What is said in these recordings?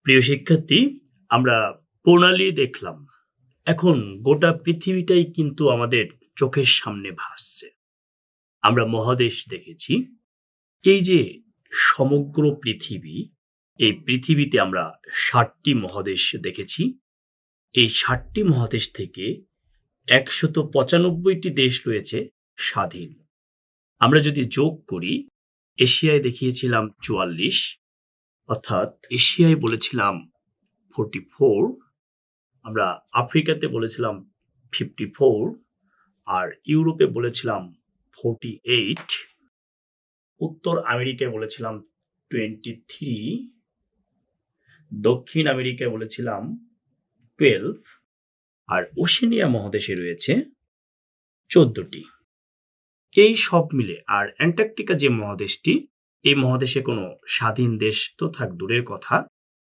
প্রিয় শিক্ষার্থী, আমরা প্রণালী দেখলাম। এখন গোটা পৃথিবীটাই কিন্তু আমাদের চোখের সামনে ভাসছে। আমরা মহাদেশ দেখেছি। এই যে সমগ্র পৃথিবী, এই পৃথিবীতে আমরা ৭টি মহাদেশ দেখেছি। এই ৭টি মহাদেশ থেকে ১৯৫টি দেশ রয়েছে স্বাধীন। আমরা যদি যোগ করি, এশিয়ায় দেখিয়েছিলাম ৪৪, অর্থাৎ এশিয়ায় বলেছিলাম 44, আমরা আফ্রিকাতে বলেছিলাম 54, আর ইউরোপে বলেছিলাম 48, উত্তর আমেরিকায় বলেছিলাম 23, দক্ষিণ আমেরিকায় বলেছিলাম 12, আর ওশেনিয়া মহাদেশে রয়েছে 14টি। এই সব মিলে, আর অ্যান্টার্কটিকা যে মহাদেশটি, এই মহাদেশে কোনো স্বাধীন দেশ তো থাক দূরের কথা,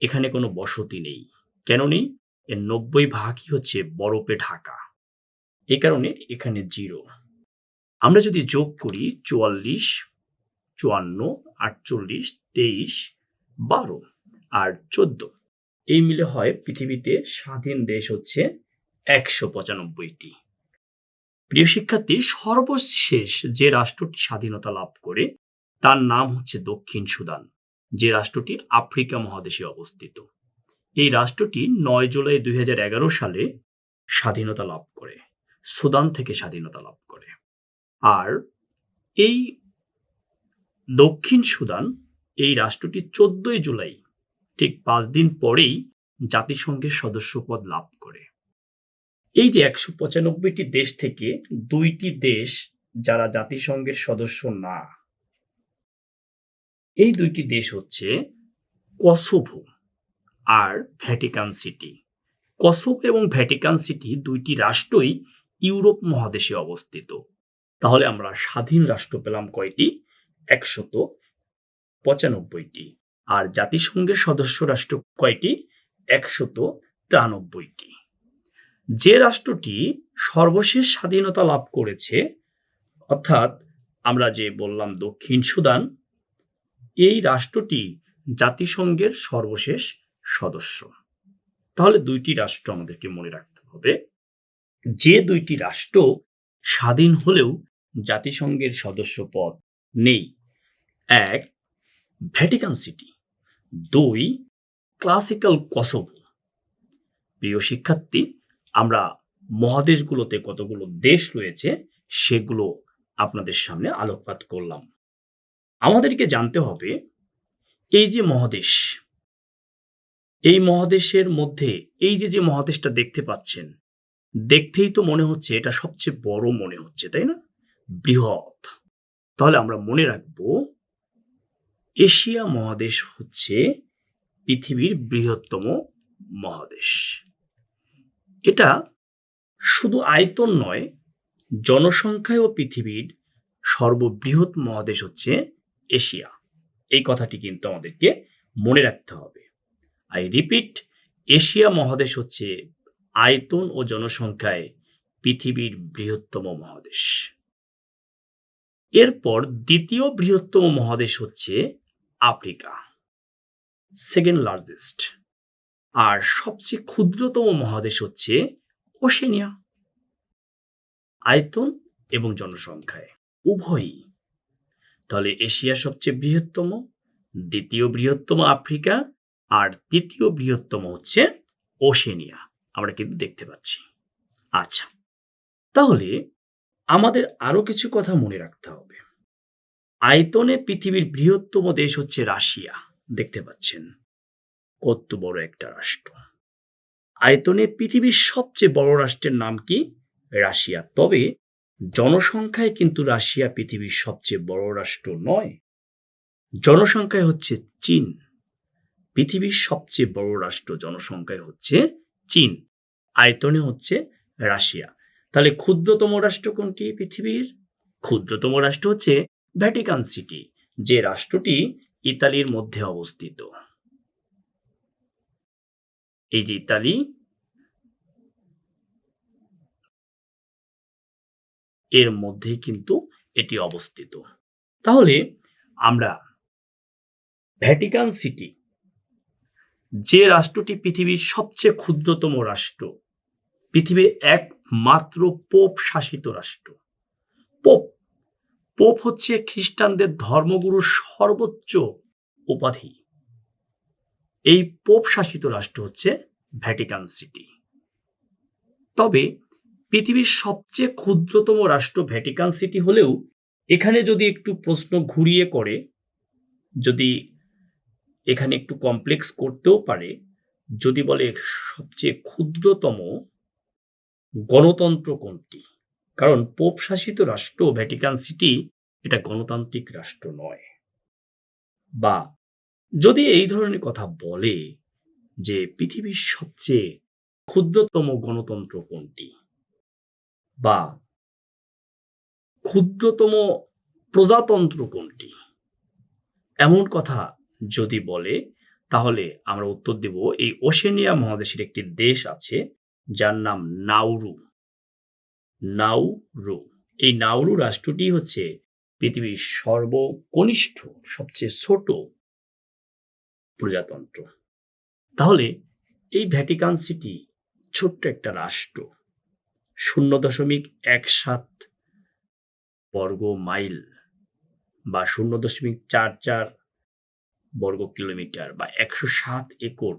এখানে কোনো বসতি নেই। কেন নেই? এর 90% হচ্ছে বরফে ঢাকা। এই কারণে এখানে 0। আমরা যদি যোগ করি 44, 54, 48, 23, 12 আর 14, এই মিলে হয় পৃথিবীতে স্বাধীন দেশ হচ্ছে ১৯৫টি। প্রিয় শিক্ষার্থী, সর্বশেষ যে রাষ্ট্রটি স্বাধীনতা লাভ করে তার নাম হচ্ছে দক্ষিণ সুদান, যে রাষ্ট্রটি আফ্রিকা মহাদেশে অবস্থিত। এই রাষ্ট্রটি ৯ জুলাই ২০১১ সালে স্বাধীনতা লাভ করে, সুদান থেকে স্বাধীনতা লাভ করে। আর এই দক্ষিণ সুদান, এই রাষ্ট্রটি ১৪ জুলাই, ঠিক 5 দিন পরেই জাতিসংঘের সদস্যপদ লাভ করে। এই যে ১৯৫টি দেশ থেকে 2টি দেশ যারা জাতিসংঘের সদস্য না, এই 2টি দেশ হচ্ছে কসোভো আর ভ্যাটিকান সিটি। কসোভো এবং ভ্যাটিকান সিটি 2টি রাষ্ট্রই ইউরোপ মহাদেশে অবস্থিত। তাহলে আমরা স্বাধীন রাষ্ট্র পেলাম কয়টি? ১৯৫টি। আর জাতিসংঘের সদস্য রাষ্ট্র কয়টি? ১৯৩টি। যে রাষ্ট্রটি সর্বশেষ স্বাধীনতা লাভ করেছে, অর্থাৎ আমরা যে বললাম দক্ষিণ সুদান, এই রাষ্ট্রটি জাতিসংঘের সর্বশেষ সদস্য। তাহলে 2টি রাষ্ট্র আমাদেরকে মনে রাখতে হবে। যে 2টি রাষ্ট্র স্বাধীন হলেও জাতিসংঘের সদস্য পদ নেই: 1 ভ্যাটিকান সিটি, 2 ক্লাসিক্যাল কসোভো। প্রিয় শিক্ষার্থী, আমরা মহাদেশগুলোতে কতগুলো দেশ রয়েছে সেগুলো আপনাদের সামনে আলোকপাত করলাম। আমাদেরকে জানতে হবে, এই যে মহাদেশ, এই মহাদেশের মধ্যে এই যে মহাদেশটা দেখতে পাচ্ছেন, দেখতেই তো মনে হচ্ছে এটা সবচেয়ে বড় মনে হচ্ছে, তাই না? বৃহৎ। তাহলে আমরা মনে রাখব, এশিয়া মহাদেশ হচ্ছে পৃথিবীর বৃহত্তম মহাদেশ। এটা শুধু আয়তন নয়, জনসংখ্যায়ও পৃথিবীর সর্ববৃহৎ মহাদেশ হচ্ছে এশিয়া। এই কথাটি কিন্তু আমাদেরকে মনে রাখতে হবে। আই রিপিট, এশিয়া মহাদেশ হচ্ছে আয়তন ও জনসংখ্যায় পৃথিবীর বৃহত্তম মহাদেশ। এরপর দ্বিতীয় বৃহত্তম মহাদেশ হচ্ছে আফ্রিকা, সেকেন্ড লার্জেস্ট। আর সবচেয়ে ক্ষুদ্রতম মহাদেশ হচ্ছে ওশেনিয়া, আয়তন এবং জনসংখ্যায় উভয়ই। তাহলে এশিয়া সবচেয়ে বৃহত্তম, দ্বিতীয় বৃহত্তম আফ্রিকা, আর তৃতীয় বৃহত্তম হচ্ছে ওশেনিয়া, আমরা কিন্তু দেখতে পাচ্ছি। আচ্ছা, তাহলে আমাদের আরো কিছু কথা মনে রাখতে হবে। আয়তনে পৃথিবীর বৃহত্তম দেশ হচ্ছে রাশিয়া, দেখতে পাচ্ছেন কত বড় একটা রাষ্ট্র। আয়তনে পৃথিবীর সবচেয়ে বড় রাষ্ট্রের নাম কি? রাশিয়া। তবে জনসংখ্যায় কিন্তু রাশিয়া পৃথিবীর সবচেয়ে বড় রাষ্ট্র নয়। জনসংখ্যায় হচ্ছে চীন পৃথিবীর সবচেয়ে বড় রাষ্ট্র, জনসংখ্যায় হচ্ছে চীন, আয়তনে হচ্ছে রাশিয়া। তাহলে ক্ষুদ্রতম রাষ্ট্র কোনটি পৃথিবীর? ক্ষুদ্রতম রাষ্ট্র হচ্ছে ভ্যাটিকান সিটি, যে রাষ্ট্রটি ইতালির মধ্যে অবস্থিত। এই যে ইতালি, এর মধ্যেই কিন্তু এটি অবস্থিত। তাহলে আমরা ভ্যাটিকান সিটি যে রাষ্ট্রটি পৃথিবীর সবচেয়ে ক্ষুদ্রতম রাষ্ট্র, পৃথিবীর একমাত্র পোপ শাসিত রাষ্ট্র। পোপ পোপ হচ্ছে খ্রিস্টানদের ধর্মগুরুর সর্বোচ্চ উপাধি। এই পোপ শাসিত রাষ্ট্র হচ্ছে ভ্যাটিকান সিটি। তবে পৃথিবীর সবচেয়ে ক্ষুদ্রতম রাষ্ট্র ভ্যাটিকান সিটি হলেও এখানে যদি একটু প্রশ্ন ঘুরিয়ে করে, যদি এখানে একটু কমপ্লেক্স করতেও পারে, যদি বলে সবচেয়ে ক্ষুদ্রতম গণতন্ত্র কোনটি, কারণ পোপ শাসিত রাষ্ট্র ভ্যাটিকান সিটি এটা গণতান্ত্রিক রাষ্ট্র নয়। বা যদি এই ধরনের কথা বলে যে পৃথিবীর সবচেয়ে ক্ষুদ্রতম গণতন্ত্র কোনটি, বা ক্ষুদ্রতম প্রজাতন্ত্র কোনটি, এমন কথা যদি বলে, তাহলে আমরা উত্তর দেব এই ওশেনিয়া মহাদেশের একটি দেশ আছে যার নাম নাউরু। নাউরু, এই নাউরু রাষ্ট্রটি হচ্ছে পৃথিবীর সর্বকনিষ্ঠ সবচেয়ে ছোট প্রজাতন্ত্র। তাহলে এই ভ্যাটিকান সিটি ছোট্ট একটা রাষ্ট্র, 0.17 বর্গ মাইল বা 0.44 বর্গ কিলোমিটার বা 107 একর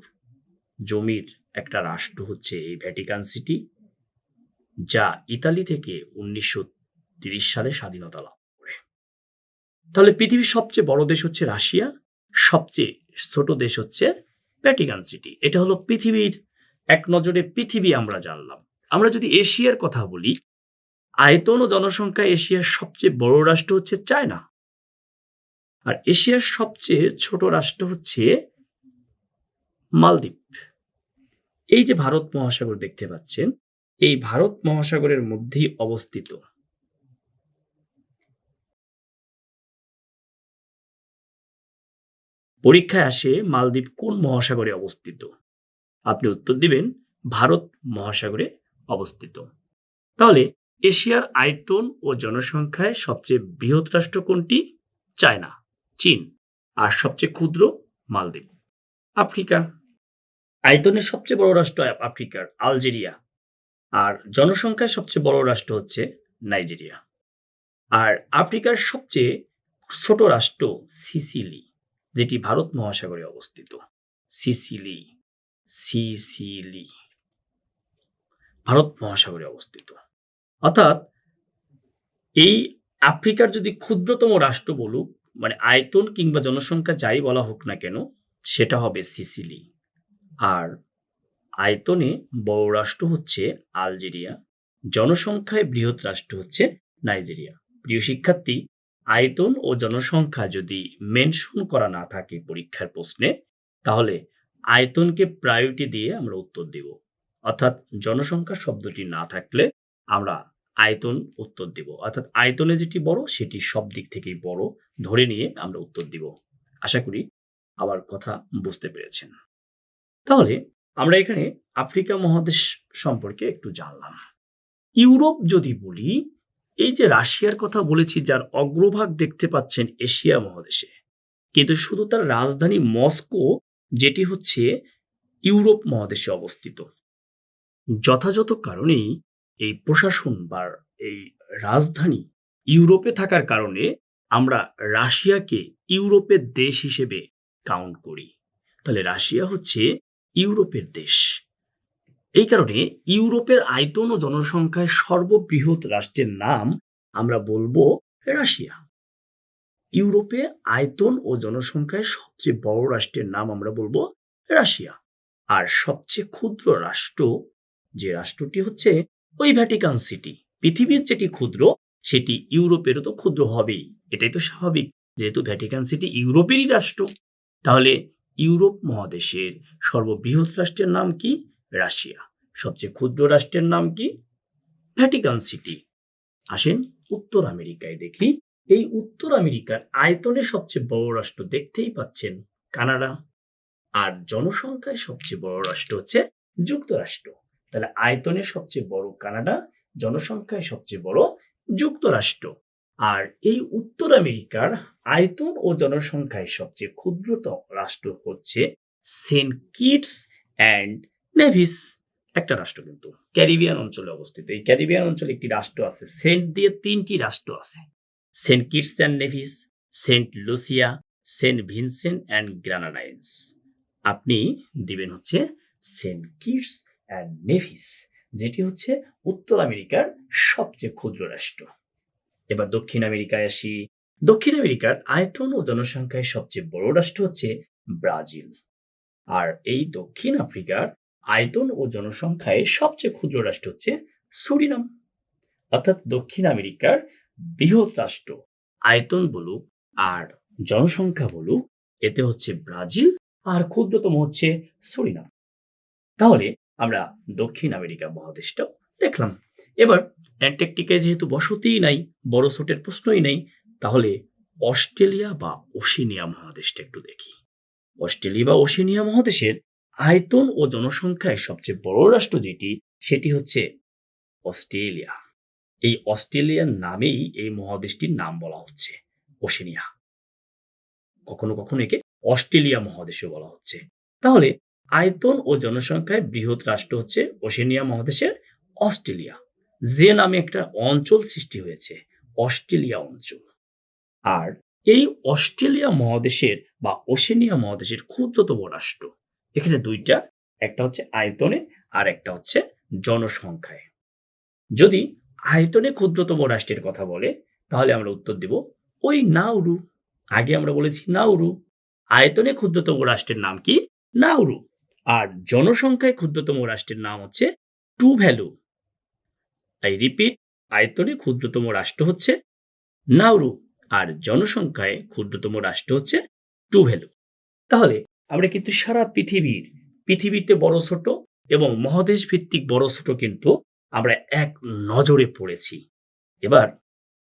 জমির একটা রাষ্ট্র হচ্ছে এই ভ্যাটিকান সিটি, যা ইতালি থেকে 1930 সালে স্বাধীনতা লাভ করে। তাহলে পৃথিবীর সবচেয়ে বড় দেশ হচ্ছে রাশিয়া, সবচেয়ে ছোট দেশ হচ্ছে ভ্যাটিকান সিটি। এটা হলো পৃথিবীর এক নজরে পৃথিবী আমরা জানলাম। আমরা যদি এশিয়ার কথা বলি, আয়তন ও জনসংখ্যা এশিয়ার সবচেয়ে বড় রাষ্ট্র হচ্ছে চায়না, আর এশিয়ার সবচেয়ে ছোট রাষ্ট্র হচ্ছে মালদ্বীপ। এই যে ভারত মহাসাগর দেখতে পাচ্ছেন, এই ভারত মহাসাগরের মধ্যেই অবস্থিত। পরীক্ষায় আসে মালদ্বীপ কোন মহাসাগরে অবস্থিত, আপনি উত্তর দিবেন ভারত মহাসাগরে অবস্থিত। তাহলে এশিয়ার আয়তন ও জনসংখ্যায় সবচেয়ে বৃহৎ রাষ্ট্র কোনটি? চায়না, চীন। আর সবচেয়ে ক্ষুদ্র মালদ্বীপ। আফ্রিকা, আয়তনের সবচেয়ে বড় রাষ্ট্র আফ্রিকার আলজেরিয়া, আর জনসংখ্যায় সবচেয়ে বড় রাষ্ট্র হচ্ছে নাইজেরিয়া। আর আফ্রিকার সবচেয়ে ছোট রাষ্ট্র সিসিলি, যেটি ভারত মহাসাগরে অবস্থিত। সিসিলি, সিসিলি ভারত মহাসাগরে অবস্থিত। অর্থাৎ এই আফ্রিকার যদি ক্ষুদ্রতম রাষ্ট্র বলুক, মানে আয়তন কিংবা জনসংখ্যা যাই বলা হোক না কেন, সেটা হবে সিসিলি। আর আয়তনে বড় রাষ্ট্র হচ্ছে আলজেরিয়া, জনসংখ্যায় বৃহৎ রাষ্ট্র হচ্ছে নাইজেরিয়া। প্রিয় শিক্ষার্থী, আয়তন ও জনসংখ্যা যদি মেনশন করা না থাকে পরীক্ষার প্রশ্নে, তাহলে আয়তনকে প্রায়োরিটি দিয়ে আমরা উত্তর দেব। অর্থাৎ জনসংখ্যা শব্দটি না থাকলে আমরা আয়তন উত্তর দেব। অর্থাৎ আয়তনে যেটি বড় সেটি সব দিক থেকেই বড় ধরে নিয়ে আমরা উত্তর দিব। আশা করি আমার কথা বুঝতে পেরেছেন। তাহলে আমরা এখানে আফ্রিকা মহাদেশ সম্পর্কে একটু জানলাম। ইউরোপ যদি বলি, এই যে রাশিয়ার কথা বলেছি, যার অগ্রভাগ দেখতে পাচ্ছেন এশিয়া মহাদেশে, কিন্তু শুধু তার রাজধানী মস্কো, যেটি হচ্ছে ইউরোপ মহাদেশে অবস্থিত। যথাযথ কারণেই এই প্রশাসন বা এই রাজধানী ইউরোপে থাকার কারণে আমরা রাশিয়াকে ইউরোপের দেশ হিসেবে কাউন্ট করি। তাহলে রাশিয়া হচ্ছে ইউরোপের দেশ। এই কারণে ইউরোপের আয়তন ও জনসংখ্যায় সর্ববৃহৎ রাষ্ট্রের নাম আমরা বলবো রাশিয়া। ইউরোপে আয়তন ও জনসংখ্যায় সবচেয়ে বড় রাষ্ট্রের নাম আমরা বলবো রাশিয়া। আর সবচেয়ে ক্ষুদ্র রাষ্ট্র যে রাষ্ট্রটি হচ্ছে ওই ভ্যাটিকান সিটি। পৃথিবীর যেটি ক্ষুদ্র সেটি ইউরোপেরও তো ক্ষুদ্র হবেই, এটাই তো স্বাভাবিক, যেহেতু ভ্যাটিকান সিটি ইউরোপেরই রাষ্ট্র। তাহলে ইউরোপ মহাদেশের সর্ববৃহৎ রাষ্ট্রের নাম কি? রাশিয়া। সবচেয়ে ক্ষুদ্র রাষ্ট্রের নাম কি? Vatican city. আসেন উত্তর আমেরিকায় দেখি। এই উত্তর আমেরিকার আয়তনে সবচেয়ে বড় রাষ্ট্র দেখতেই পাচ্ছেন কানাডা, আর জনসংখ্যায় সবচেয়ে বড় রাষ্ট্র হচ্ছে যুক্তরাষ্ট্র। তাহলে আয়তনে সবচেয়ে বড় কানাডা, জনসংখ্যায় সবচেয়ে বড় যুক্তরাষ্ট্র। আর এই উত্তর আমেরিকার আয়তন ও জনসংখ্যায় সবচেয়ে ক্ষুদ্রতম রাষ্ট্র হচ্ছে সেন্ট কিটস অ্যান্ড নেভিস একটা রাষ্ট্র, কিন্তু ক্যারিবিয়ান অঞ্চলে অবস্থিত। এই ক্যারিবিয়ান অঞ্চলে একটি রাষ্ট্র আছে, সেন্ট দিয়ে 3টি রাষ্ট্র আছে, Saint Kitts and Nevis, Saint Lucia, Saint Vincent and Grenadines. আপনি দিবেন হচ্ছে সেন্ট কিটস অ্যান্ড নেভিস, যেটি হচ্ছে উত্তর আমেরিকার সবচেয়ে ক্ষুদ্র রাষ্ট্র। এবার দক্ষিণ আমেরিকায় আসি। দক্ষিণ আমেরিকার আয়তন ও জনসংখ্যায় সবচেয়ে বড় রাষ্ট্র হচ্ছে ব্রাজিল। আর এই দক্ষিণ আফ্রিকার আয়তন ও জনসংখ্যায় সবচেয়ে ক্ষুদ্র রাষ্ট্র হচ্ছে সুরিনাম। অর্থাৎ দক্ষিণ আমেরিকার বৃহৎ রাষ্ট্র আয়তন বলুক আর জনসংখ্যা বলুক, এতে হচ্ছে ব্রাজিল, আর ক্ষুদ্রতম হচ্ছে সুরিনাম। তাহলে আমরা দক্ষিণ আমেরিকা মহাদেশটাও দেখলাম। এবার অ্যান্টার্কটিকায় যেহেতু বসতিই নাই, বড় ছোটের প্রশ্নই নেই, তাহলে অস্ট্রেলিয়া বা ওশেনিয়া মহাদেশটা একটু দেখি। অস্ট্রেলিয়া বা ওশেনিয়া মহাদেশের আয়তন ও জনসংখ্যায় সবচেয়ে বড় রাষ্ট্র যেটি, সেটি হচ্ছে অস্ট্রেলিয়া। এই অস্ট্রেলিয়ার নামেই এই মহাদেশটির নাম বলা হচ্ছে ওশেনিয়া। কখনো কখনো একে অস্ট্রেলিয়া মহাদেশও বলা হচ্ছে। তাহলে আয়তন ও জনসংখ্যায় বৃহৎ রাষ্ট্র হচ্ছে ওশেনিয়া মহাদেশের অস্ট্রেলিয়া, যে নামে একটা অঞ্চল সৃষ্টি হয়েছে, অস্ট্রেলিয়া অঞ্চল। আর এই অস্ট্রেলিয়া মহাদেশের বা ওশেনিয়া মহাদেশের ক্ষুদ্রতম রাষ্ট্র, এখানে দুইটা, একটা হচ্ছে আয়তনে আর একটা হচ্ছে জনসংখ্যায়। যদি আয়তনে ক্ষুদ্রতম রাষ্ট্রের কথা বলে, তাহলে আমরা উত্তর দেব ওই নাউরু। আগে আমরা বলেছি নাউরু। আয়তনে ক্ষুদ্রতম রাষ্ট্রের নাম কি? নাউরু। আর জনসংখ্যায় ক্ষুদ্রতম রাষ্ট্রের নাম হচ্ছে টুভ্যালু। আই রিপিট, আয়তনে ক্ষুদ্রতম রাষ্ট্র হচ্ছে নাউরু, আর জনসংখ্যায় ক্ষুদ্রতম রাষ্ট্র হচ্ছে টুভ্যালু। তাহলে আমরা কিন্তু সারা পৃথিবীতে বড় ছোট এবং মহাদেশ ভিত্তিক বড় ছোট কিন্তু আমরা এক নজরে পড়েছি। এবার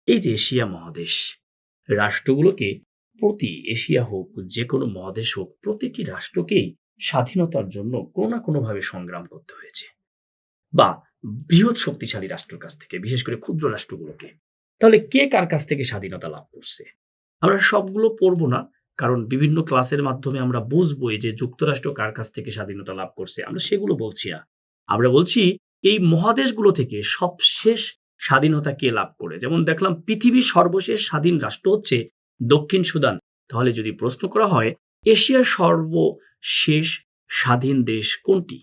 এই যে এশিয়া মহাদেশ, রাষ্ট্রগুলোকে প্রতি এশিয়া হোক যে কোনো মহাদেশ হোক, প্রতিটি রাষ্ট্রকেই স্বাধীনতার জন্য কোনো না কোনোভাবে সংগ্রাম করতে হয়েছে, বা বৃহৎ শক্তিশালী রাষ্ট্রের কাছ থেকে, বিশেষ করে ক্ষুদ্র রাষ্ট্রগুলোকে। তাহলে কে কার কাছ থেকে স্বাধীনতা লাভ করছে? আমরা সবগুলো পড়বো না, কারণ বিভিন্ন ক্লাসের মাধ্যমে আমরা বুঝবোই যে যুক্তরাষ্ট্র কার কাছ থেকে স্বাধীনতা লাভ করছে, আমরা সেগুলো বলছি না। আমরা বলছি এই মহাদেশগুলো থেকে সবশেষ স্বাধীনতা কে লাভ করে। যেমন দেখলাম পৃথিবীর সর্বশেষ স্বাধীন রাষ্ট্র হচ্ছে দক্ষিণ সুদান। তাহলে যদি প্রশ্ন করা হয় এশিয়ার সর্বশেষ স্বাধীন দেশ কোনটি,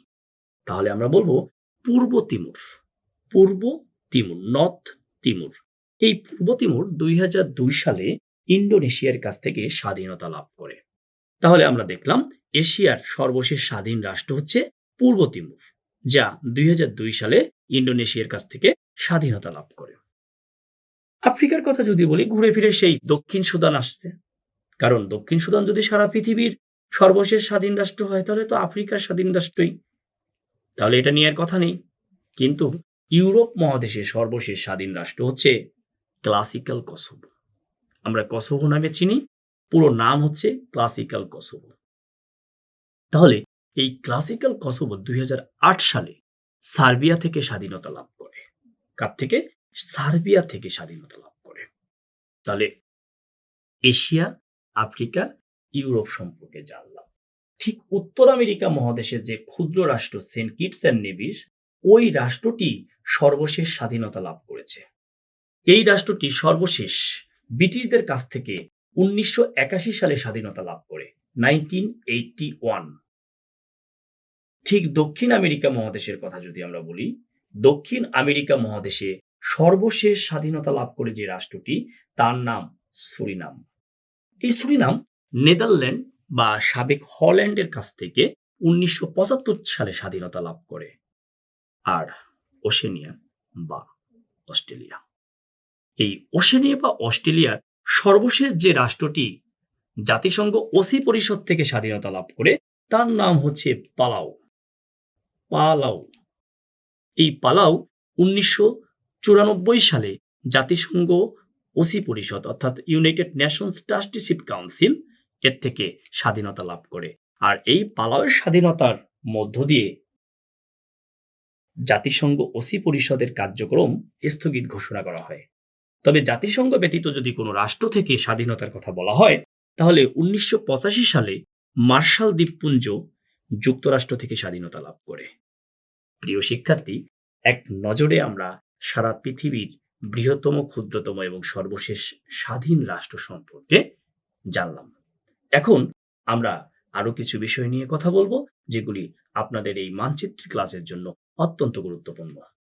তাহলে আমরা বলবো পূর্ব তিমুর। পূর্ব তিমুর, নর্থ তিমুর। এই পূর্ব তিমুর 2002 সালে ইন্দোনেশিয়ার কাছ থেকে স্বাধীনতা লাভ করে। তাহলে আমরা দেখলাম এশিয়ার সর্বশেষ স্বাধীন রাষ্ট্র হচ্ছে পূর্ব তিমুর, যা 2002 সালে ইন্দোনেশিয়ার কাছ থেকে স্বাধীনতা লাভ করে। আফ্রিকার কথা যদি বলি, ঘুরে ফিরে সেই দক্ষিণ সুদান আসছে, কারণ দক্ষিণ সুদান যদি সারা পৃথিবীর সর্বশেষ স্বাধীন রাষ্ট্র হয়, তাহলে তো আফ্রিকার স্বাধীন রাষ্ট্রই, তাহলে এটা নিয়ে আর কথা নেই। কিন্তু ইউরোপ মহাদেশের সর্বশেষ স্বাধীন রাষ্ট্র হচ্ছে ক্লাসিক্যাল কসোভো। আমরা কসোভো নামে চিনি, পুরো নাম হচ্ছে ক্লাসিক্যাল কসোভো। তাহলে এই ক্লাসিক্যাল কসোভো 2008 সালে সার্বিয়া থেকে স্বাধীনতা লাভ করে। কার থেকে? সার্বিয়া থেকে স্বাধীনতা লাভ করে। তাহলে এশিয়া, আফ্রিকা, ইউরোপ সম্পর্কে জানলাম। ঠিক উত্তর আমেরিকা মহাদেশের যে ক্ষুদ্র রাষ্ট্র সেন্ট কিটস অ্যান্ড নেভিস, ওই রাষ্ট্রটি সর্বশেষ স্বাধীনতা লাভ করেছে। এই রাষ্ট্রটি সর্বশেষ ব্রিটিশদের কাছ থেকে 1981 সালে স্বাধীনতা লাভ করে, 1981। ঠিক দক্ষিণ আমেরিকা মহাদেশের কথা যদি আমরা বলি, দক্ষিণ আমেরিকা মহাদেশে সর্বশেষ স্বাধীনতা লাভ করে যে রাষ্ট্রটি, তার নাম সুরিনাম। এই সুরিনাম নেদারল্যান্ড বা সাবেক হল্যান্ডের কাছ থেকে 1975 সালে স্বাধীনতা লাভ করে। আর ওশেনিয়া বা অস্ট্রেলিয়া, এই ওশেনিয়া বা অস্ট্রেলিয়ার সর্বশেষ যে রাষ্ট্রটি জাতিসংঘ ওসি পরিষদ থেকে স্বাধীনতা লাভ করে, তার নাম হচ্ছে পালাউ। পালাউ। এই পালাউ 1994 সালে জাতিসংঘ ওসি পরিষদ অর্থাৎ ইউনাইটেড নেশনস ট্রাস্টিশিপ কাউন্সিল এর থেকে স্বাধীনতা লাভ করে। আর এই পালাউয়ের স্বাধীনতার মধ্য দিয়ে জাতিসংঘ ওসি পরিষদের কার্যক্রম স্থগিত ঘোষণা করা হয়। তবে জাতিসংঘ ব্যতীত যদি কোনো রাষ্ট্র থেকে স্বাধীনতার কথা বলা হয়, তাহলে 1985 সালে মার্শাল দ্বীপপুঞ্জ যুক্তরাষ্ট্র থেকে স্বাধীনতা লাভ করে। প্রিয় শিক্ষার্থী, এক নজরে আমরা সারা পৃথিবীর বৃহত্তম, ক্ষুদ্রতম এবং সর্বশেষ স্বাধীন রাষ্ট্র সম্পর্কে জানলাম। এখন আমরা আরো কিছু বিষয় নিয়ে কথা বলবো, যেগুলি আপনাদের এই মানচিত্র ক্লাসের জন্য অত্যন্ত গুরুত্বপূর্ণ।